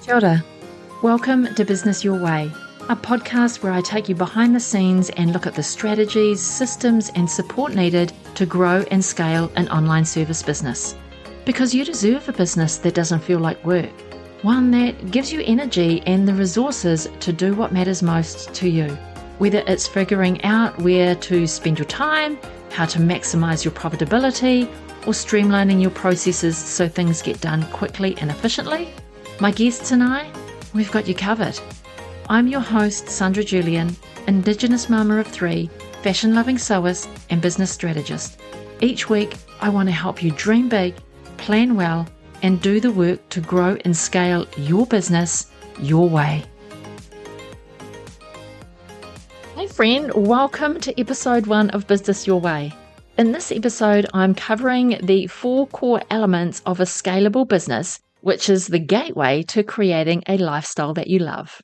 Kia ora. Welcome to Business Your Way, a podcast where I take you behind the scenes and look at the strategies, systems, and support needed to grow and scale an online service business. Because you deserve a business that doesn't feel like work, one that gives you energy and the resources to do what matters most to you. Whether it's figuring out where to spend your time, how to maximize your profitability, or streamlining your processes so things get done quickly and efficiently, my guests and I, we've got you covered. I'm your host, Sandra Julian, Indigenous mama of three, fashion-loving sewist, and business strategist. Each week, I want to help you dream big, plan well, and do the work to grow and scale your business your way. Hey friend, welcome to episode 1 of Business Your Way. In this episode, I'm covering the 4 core elements of a scalable business, which is the gateway to creating a lifestyle that you love.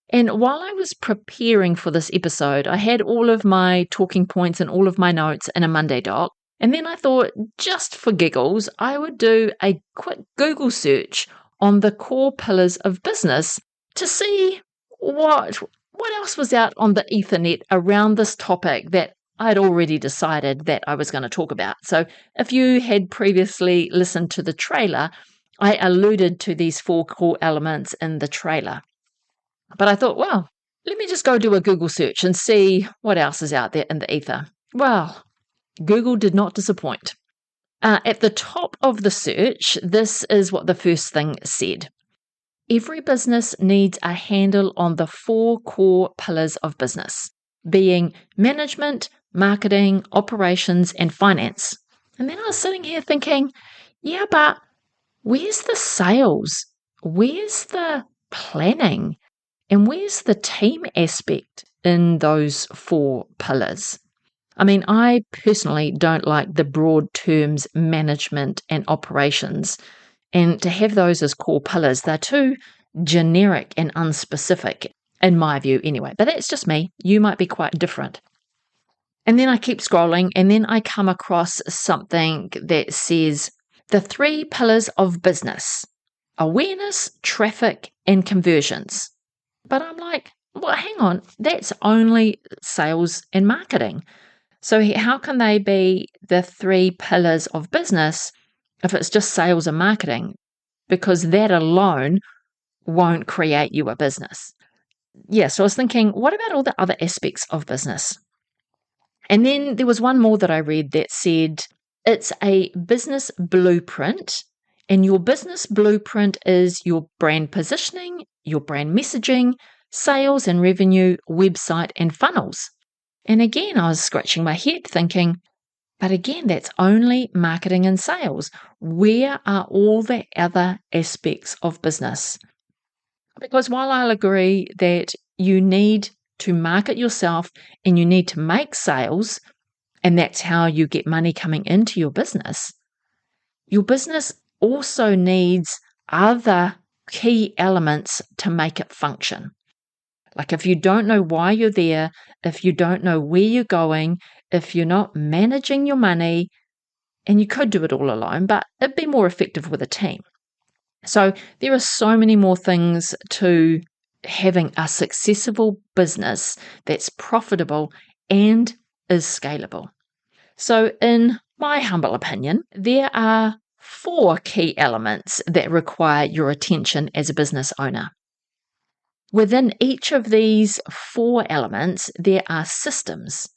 And while I was preparing for this episode, I had all of my talking points and all of my notes in a Monday doc. And then I thought, just for giggles, I would do a quick Google search on the core pillars of business to see what else was out on the Ethernet around this topic that I'd already decided that I was going to talk about. So if you had previously listened to the trailer, I alluded to these 4 core elements in the trailer. But I thought, well, let me just go do a Google search and see what else is out there in the ether. Well, Google did not disappoint. At the top of the search, this is what the first thing said. Every business needs a handle on the 4 core pillars of business, being management, marketing, operations, and finance. And then I was sitting here thinking, yeah, but where's the sales? Where's the planning? And where's the team aspect in those 4 pillars? I mean, I personally don't like the broad terms management and operations. And to have those as core pillars, they're too generic and unspecific, in my view anyway. But that's just me. You might be quite different. And then I keep scrolling, and then I come across something that says the 3 pillars of business: awareness, traffic, and conversions. But I'm like, well, hang on, that's only sales and marketing. So how can they be the 3 pillars of business if it's just sales and marketing? Because that alone won't create you a business. Yeah, so I was thinking, what about all the other aspects of business? And then there was one more that I read that said, it's a business blueprint, and your business blueprint is your brand positioning, your brand messaging, sales and revenue, website, and funnels. And again, I was scratching my head thinking, but again, that's only marketing and sales. Where are all the other aspects of business? Because while I'll agree that you need to market yourself and you need to make sales, and that's how you get money coming into your business also needs other key elements to make it function. Like if you don't know why you're there, if you don't know where you're going, if you're not managing your money, and you could do it all alone, but it'd be more effective with a team. So there are so many more things to having a successful business that's profitable and is scalable. So in my humble opinion, there are 4 key elements that require your attention as a business owner. Within each of these 4 elements, there are systems.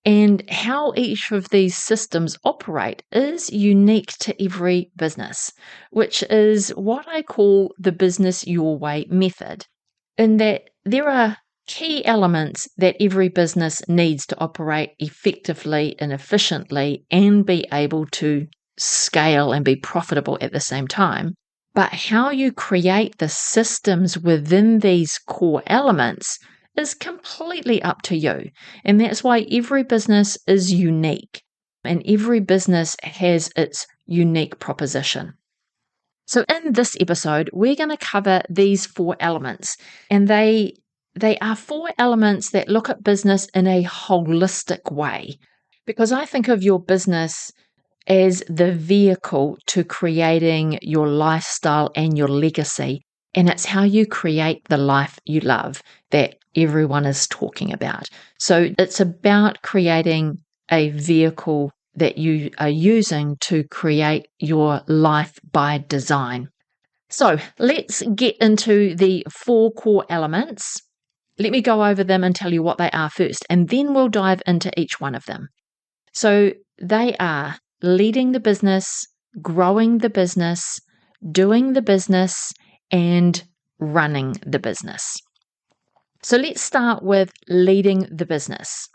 And how each of these systems operate is unique to every business, which is what I call the Business Your Way method, in that there are key elements that every business needs to operate effectively and efficiently and be able to scale and be profitable at the same time. But how you create the systems within these core elements is completely up to you. And that's why every business is unique and every business has its unique proposition. So in this episode, we're going to cover these 4 elements, and they are 4 elements that look at business in a holistic way, because I think of your business as the vehicle to creating your lifestyle and your legacy and it's how you create the life you love that everyone is talking about. So it's about creating a vehicle that you are using to create your life by design. So let's get into the 4 core elements. Let me go over them and tell you what they are first, and then we'll dive into each one of them. So they are leading the business, growing the business, doing the business, and running the business. So let's start with leading the business.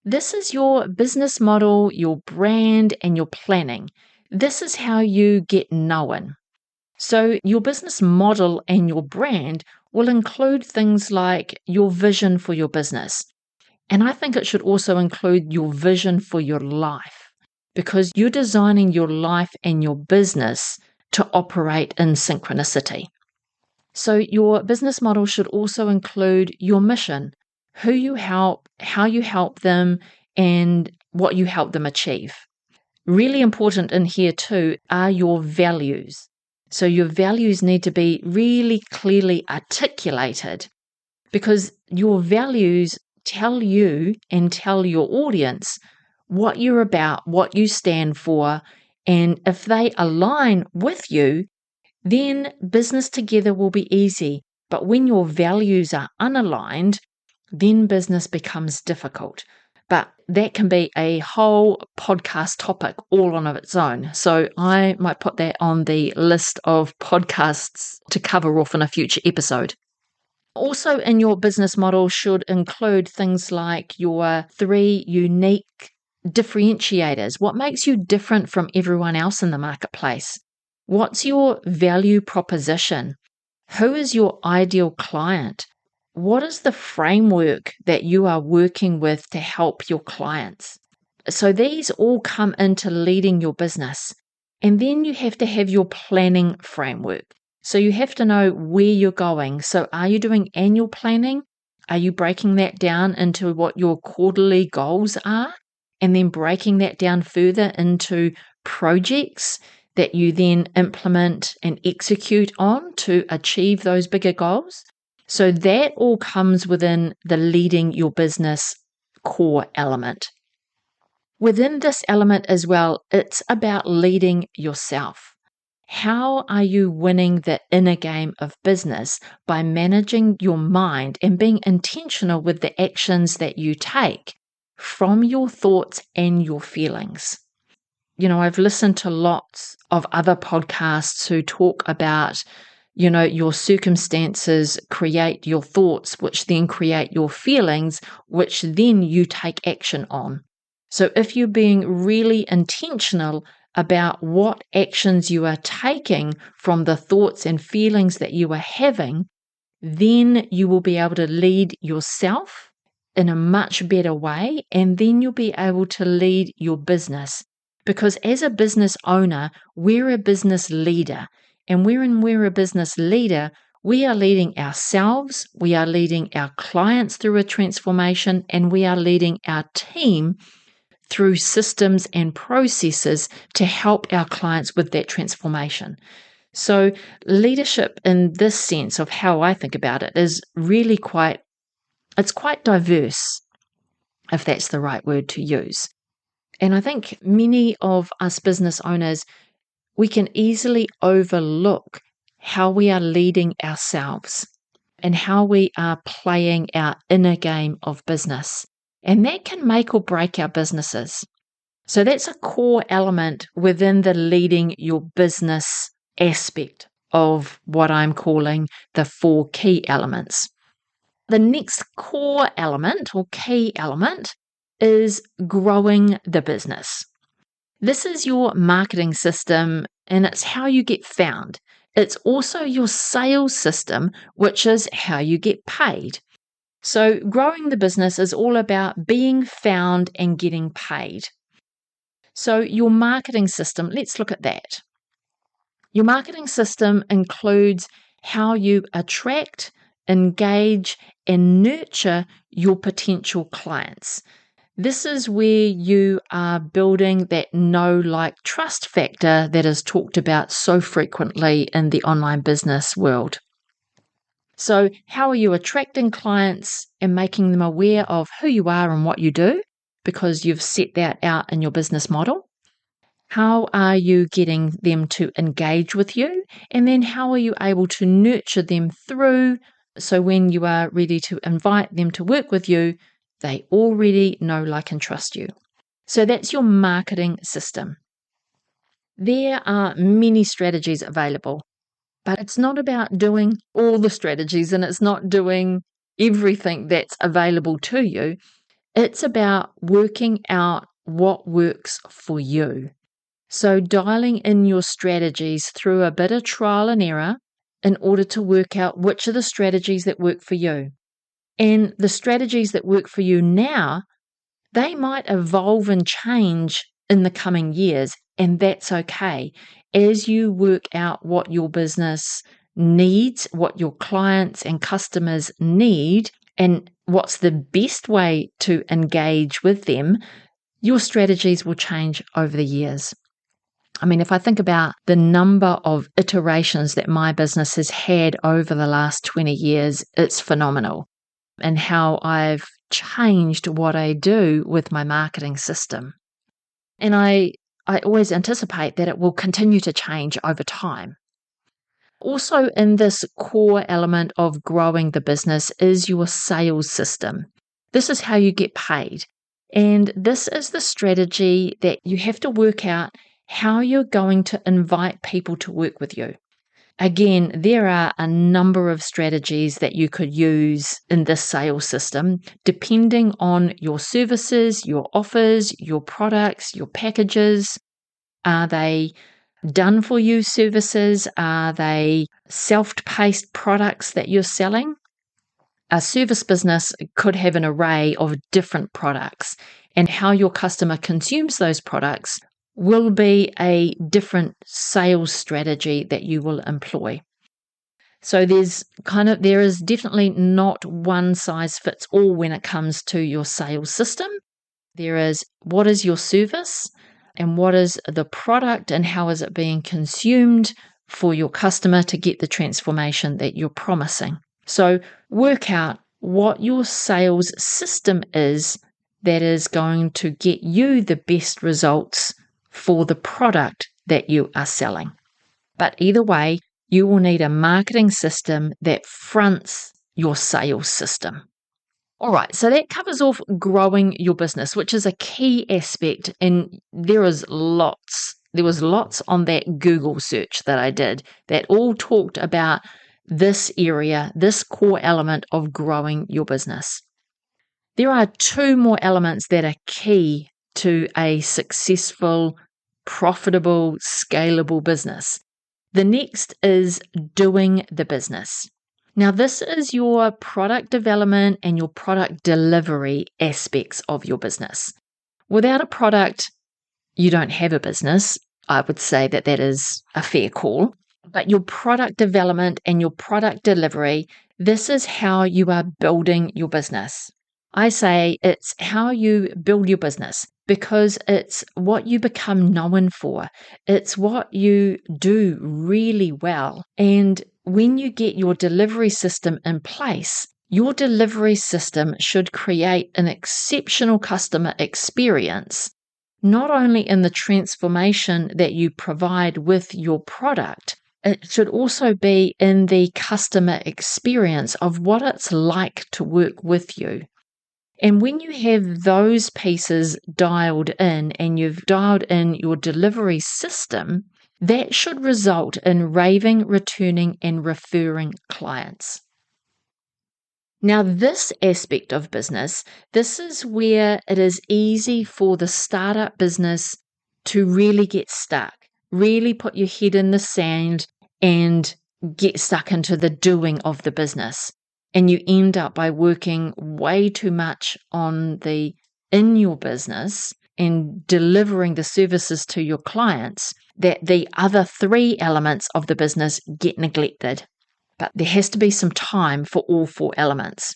This is your business model, your brand, and your planning. This is how you get known. So your business model and your brand will include things like your vision for your business. And I think it should also include your vision for your life, because you're designing your life and your business to operate in synchronicity. So your business model should also include your mission, who you help, how you help them, and what you help them achieve. Really important in here too are your values. So your values need to be really clearly articulated, because your values tell you and tell your audience what you're about, what you stand for, and if they align with you, then business together will be easy. But when your values are unaligned, then business becomes difficult. But that can be a whole podcast topic all on of its own. So I might put that on the list of podcasts to cover off in a future episode. Also in your business model should include things like your 3 unique differentiators. What makes you different from everyone else in the marketplace? What's your value proposition? Who is your ideal client? What is the framework that you are working with to help your clients? So these all come into leading your business. And then you have to have your planning framework. So you have to know where you're going. So are you doing annual planning? Are you breaking that down into what your quarterly goals are? And then breaking that down further into projects that you then implement and execute on to achieve those bigger goals? So that all comes within the leading your business core element. Within this element as well, it's about leading yourself. How are you winning the inner game of business by managing your mind and being intentional with the actions that you take from your thoughts and your feelings? You know, I've listened to lots of other podcasts who talk about, you know, your circumstances create your thoughts, which then create your feelings, which then you take action on. So if you're being really intentional about what actions you are taking from the thoughts and feelings that you are having, then you will be able to lead yourself in a much better way, and then you'll be able to lead your business. Because as a business owner, we're a business leader. And when we're a business leader, we are leading ourselves, we are leading our clients through a transformation, and we are leading our team through systems and processes to help our clients with that transformation. So leadership in this sense of how I think about it is really quite diverse, if that's the right word to use. And I think many of us business owners, we can easily overlook how we are leading ourselves and how we are playing our inner game of business. And that can make or break our businesses. So that's a core element within the leading your business aspect of what I'm calling the 4 key elements. The next core element or key element is growing the business. This is your marketing system, and it's how you get found. It's also your sales system, which is how you get paid. So growing the business is all about being found and getting paid. So your marketing system, let's look at that. Your marketing system includes how you attract, engage, and nurture your potential clients. This is where you are building that know, like, trust factor that is talked about so frequently in the online business world. So how are you attracting clients and making them aware of who you are and what you do? Because you've set that out in your business model. How are you getting them to engage with you? And then how are you able to nurture them through? So when you are ready to invite them to work with you, they already know, like, and trust you. So that's your marketing system. There are many strategies available, but it's not about doing all the strategies and it's not doing everything that's available to you. It's about working out what works for you. So dialing in your strategies through a bit of trial and error in order to work out which are the strategies that work for you. And the strategies that work for you now, they might evolve and change in the coming years, and that's okay. As you work out what your business needs, what your clients and customers need, and what's the best way to engage with them, your strategies will change over the years. I mean, if I think about the number of iterations that my business has had over the last 20 years, it's phenomenal. And how I've changed what I do with my marketing system. And I always anticipate that it will continue to change over time. Also, in this core element of growing the business is your sales system. This is how you get paid. And this is the strategy that you have to work out how you're going to invite people to work with you. Again, there are a number of strategies that you could use in this sales system, depending on your services, your offers, your products, your packages. Are they done for you services? Are they self-paced products that you're selling? A service business could have an array of different products, and how your customer consumes those products will be a different sales strategy that you will employ. So there is definitely not one size fits all when it comes to your sales system. There is what is your service and what is the product and how is it being consumed for your customer to get the transformation that you're promising. So work out what your sales system is that is going to get you the best results for the product that you are selling. But either way, you will need a marketing system that fronts your sales system. All right, so that covers off growing your business, which is a key aspect, and there was lots on that Google search that I did that all talked about this area, this core element of growing your business. There are two more elements that are key to a successful, profitable, scalable business. The next is doing the business. Now, this is your product development and your product delivery aspects of your business. Without a product, you don't have a business. I would say that is a fair call. But your product development and your product delivery, this is how you are building your business. I say it's how you build your business because it's what you become known for. It's what you do really well. And when you get your delivery system in place, your delivery system should create an exceptional customer experience, not only in the transformation that you provide with your product, it should also be in the customer experience of what it's like to work with you. And when you have those pieces dialed in and you've dialed in your delivery system, that should result in raving, returning, and referring clients. Now, this aspect of business, this is where it is easy for the startup business to really get stuck, really put your head in the sand and get stuck into the doing of the business. And you end up by working way too much in your business and delivering the services to your clients that the other three elements of the business get neglected. But there has to be some time for all four elements.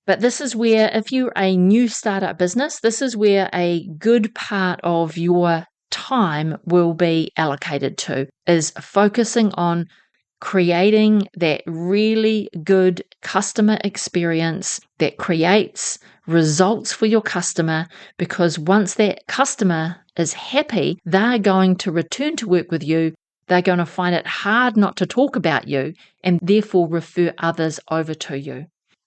But this is where, if you're a new startup business, this is where a good part of your time will be allocated to, is focusing on creating that really good customer experience that creates results for your customer, because once that customer is happy, they're going to return to work with you. They're going to find it hard not to talk about you and therefore refer others over to you.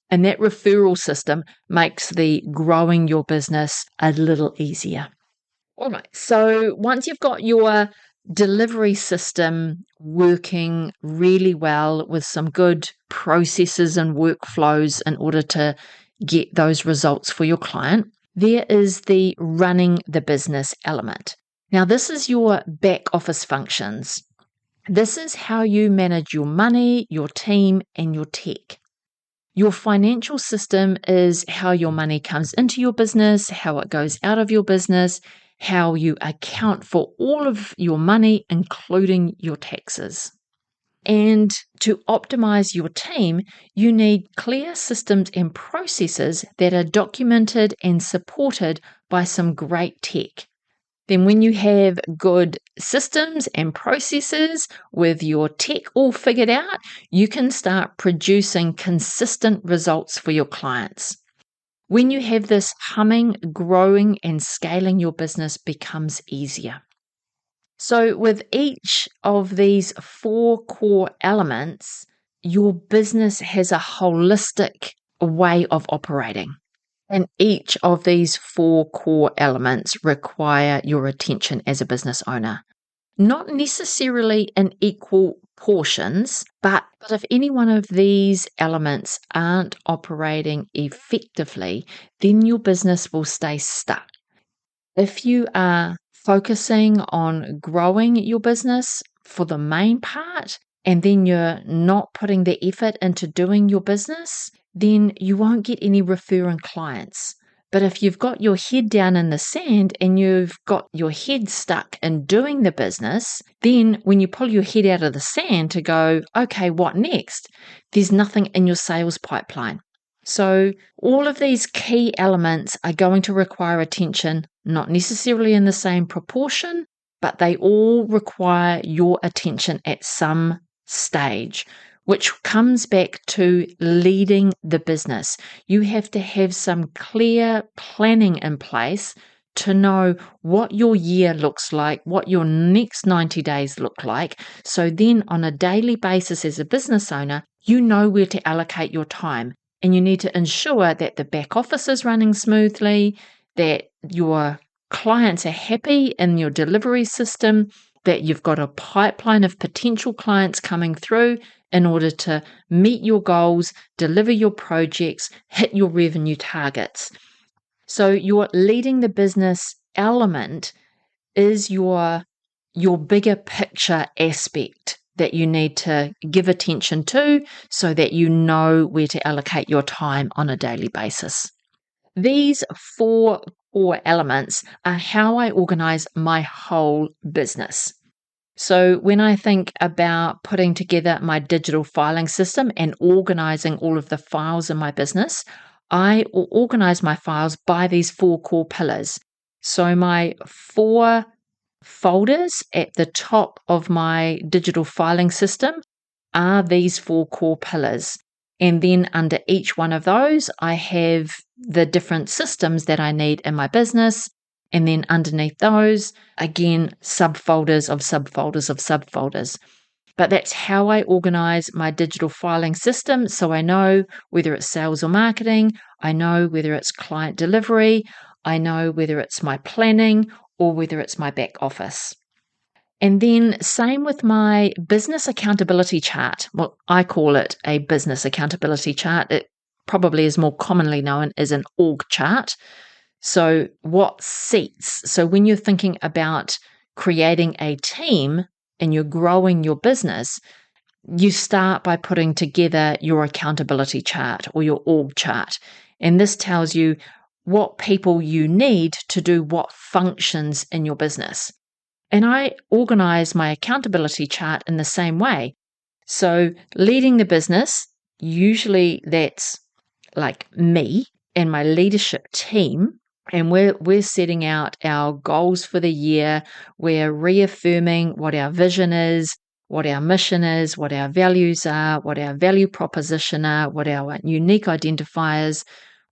And that referral system makes the growing your business a little easier. All right. So once you've got your delivery system working really well with some good processes and workflows in order to get those results for your client, there is the running the business element. Now, this is your back office functions. This is how you manage your money, your team, and your tech. Your financial system is how your money comes into your business, how it goes out of your business, how you account for all of your money, including your taxes. And to optimize your team, you need clear systems and processes that are documented and supported by some great tech. Then when you have good systems and processes with your tech all figured out, you can start producing consistent results for your clients. When you have this humming, growing, and scaling your business becomes easier. So with each of these 4 core elements, your business has a holistic way of operating. And each of these 4 core elements require your attention as a business owner. Not necessarily in equal portions, but if any one of these elements aren't operating effectively, then your business will stay stuck. If you are focusing on growing your business for the main part, and then you're not putting the effort into doing your business, then you won't get any referring clients. But if you've got your head down in the sand and you've got your head stuck in doing the business, then when you pull your head out of the sand to go, okay, what next? There's nothing in your sales pipeline. So all of these key elements are going to require attention, not necessarily in the same proportion, but they all require your attention at some stage, which comes back to leading the business. You have to have some clear planning in place to know what your year looks like, what your next 90 days look like. So then on a daily basis as a business owner, you know where to allocate your time. And you need to ensure that the back office is running smoothly, that your clients are happy in your delivery system, that you've got a pipeline of potential clients coming through in order to meet your goals, deliver your projects, hit your revenue targets. So your leading the business element is your bigger picture aspect that you need to give attention to so that you know where to allocate your time on a daily basis. These 4 core elements are how I organize my whole business. So when I think about putting together my digital filing system and organizing all of the files in my business, I organize my files by these 4 core pillars. So my 4 folders at the top of my digital filing system are these 4 core pillars. And then under each one of those, I have the different systems that I need in my business. And then underneath those, again, subfolders of subfolders of subfolders. But that's how I organize my digital filing system. So I know whether it's sales or marketing, I know whether it's client delivery, I know whether it's my planning or whether it's my back office. And then same with my business accountability chart. Well, I call it a business accountability chart. It probably is more commonly known as an org chart. So what seats? So when you're thinking about creating a team and you're growing your business, you start by putting together your accountability chart or your org chart. And this tells you what people you need to do what functions in your business. And I organize my accountability chart in the same way. So leading the business, usually that's like me and my leadership team. And we're setting out our goals for the year. We're reaffirming what our vision is. what our mission is, what our values are, what our value proposition are, what our unique identifiers.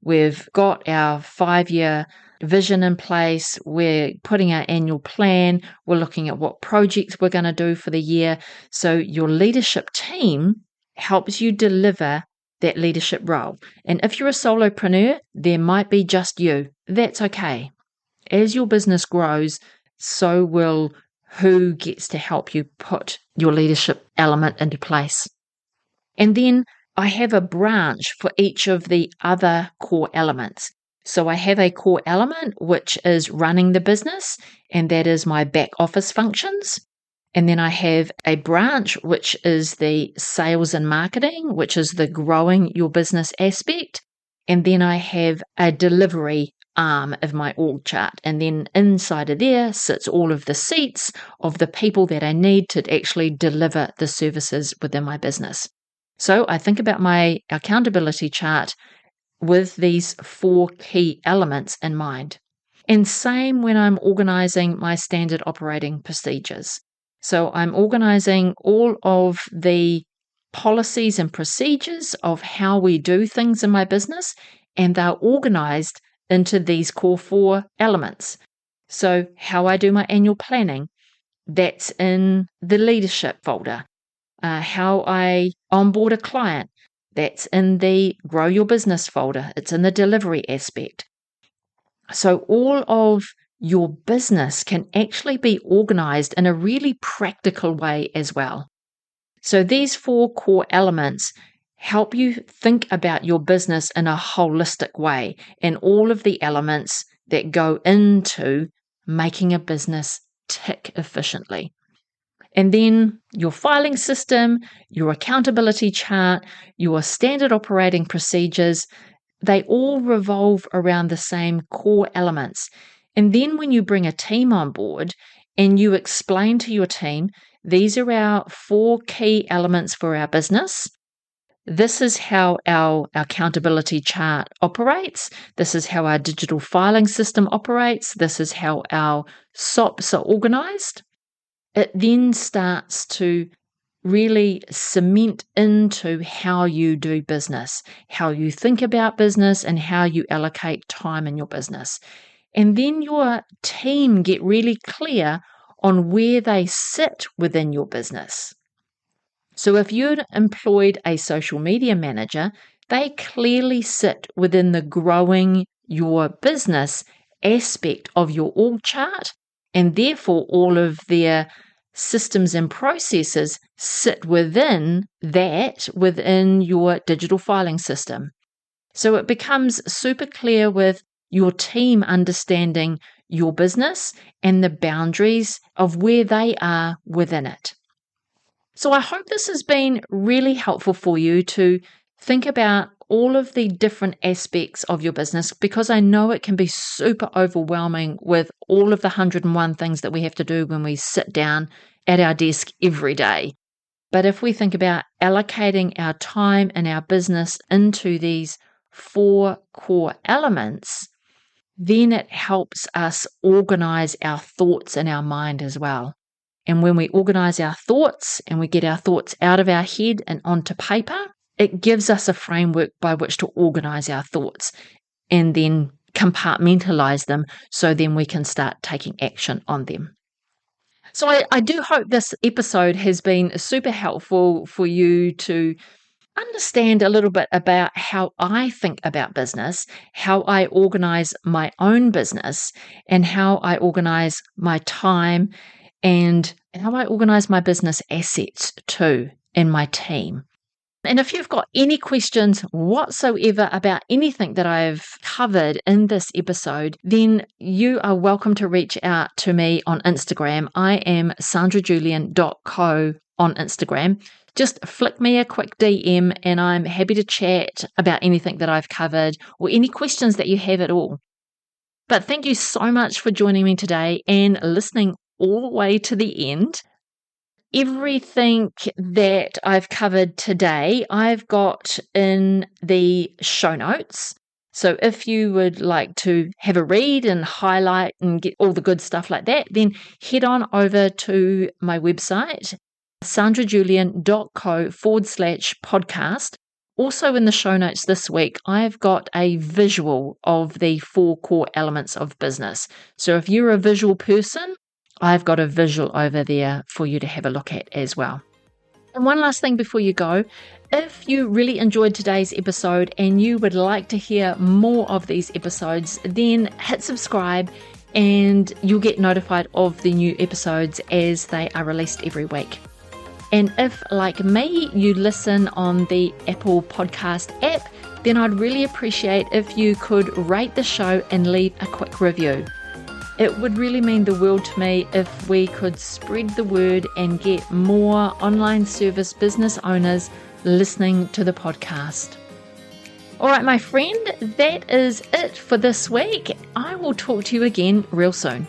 We've got our 5-year vision in place. We're putting our annual plan. We're looking at what projects we're going to do for the year. So your leadership team helps you deliver that leadership role. And if you're a solopreneur, there might be just you. That's okay. As your business grows, so will who gets to help you put your leadership element into place. And then I have a branch for each of the other core elements. So I have a core element, which is running the business, and that is my back office functions. And then I have a branch, which is the sales and marketing, which is the growing your business aspect. And then I have a delivery arm of my org chart. And then inside of there sits all of the seats of the people that I need to actually deliver the services within my business. So I think about my accountability chart with these 4 key elements in mind. And same when I'm organizing my standard operating procedures. So I'm organizing all of the policies and procedures of how we do things in my business, and they're organized into these core 4 elements. So how I do my annual planning, that's in the leadership folder. How I onboard a client, that's in the grow your business folder. It's in the delivery aspect. So all of your business can actually be organized in a really practical way as well. So these 4 core elements help you think about your business in a holistic way and all of the elements that go into making a business tick efficiently. And then your filing system, your accountability chart, your standard operating procedures, they all revolve around the same core elements. And then when you bring a team on board and you explain to your team, these are our 4 key elements for our business. This is how our accountability chart operates. This is how our digital filing system operates. This is how our SOPs are organized. It then starts to really cement into how you do business, how you think about business, and how you allocate time in your business. And then your team get really clear on where they sit within your business. So if you'd employed a social media manager, they clearly sit within the growing your business aspect of your org chart, and therefore all of their systems and processes sit within your digital filing system. So it becomes super clear with your team understanding your business and the boundaries of where they are within it. So I hope this has been really helpful for you to think about all of the different aspects of your business, because I know it can be super overwhelming with all of the 101 things that we have to do when we sit down at our desk every day. But if we think about allocating our time and our business into these 4 core elements, then it helps us organize our thoughts in our mind as well. And when we organize our thoughts and we get our thoughts out of our head and onto paper, it gives us a framework by which to organize our thoughts and then compartmentalize them so then we can start taking action on them. So I do hope this episode has been super helpful for you to understand a little bit about how I think about business, how I organize my own business, and how I organize my time, and how I organize my business assets too, and my team. And if you've got any questions whatsoever about anything that I've covered in this episode, then you are welcome to reach out to me on Instagram. I am sandrajulian.co on Instagram. Just flick me a quick DM and I'm happy to chat about anything that I've covered or any questions that you have at all. But thank you so much for joining me today and listening all the way to the end. Everything that I've covered today, I've got in the show notes. So if you would like to have a read and highlight and get all the good stuff like that, then head on over to my website, sandrajulian.co/podcast. Also in the show notes this week, I've got a visual of the 4 core elements of business. So if you're a visual person, I've got a visual over there for you to have a look at as well. And one last thing before you go, if you really enjoyed today's episode and you would like to hear more of these episodes, then hit subscribe and you'll get notified of the new episodes as they are released every week. And if, like me, you listen on the Apple Podcast app, then I'd really appreciate if you could rate the show and leave a quick review. It would really mean the world to me if we could spread the word and get more online service business owners listening to the podcast. All right, my friend, that is it for this week. I will talk to you again real soon.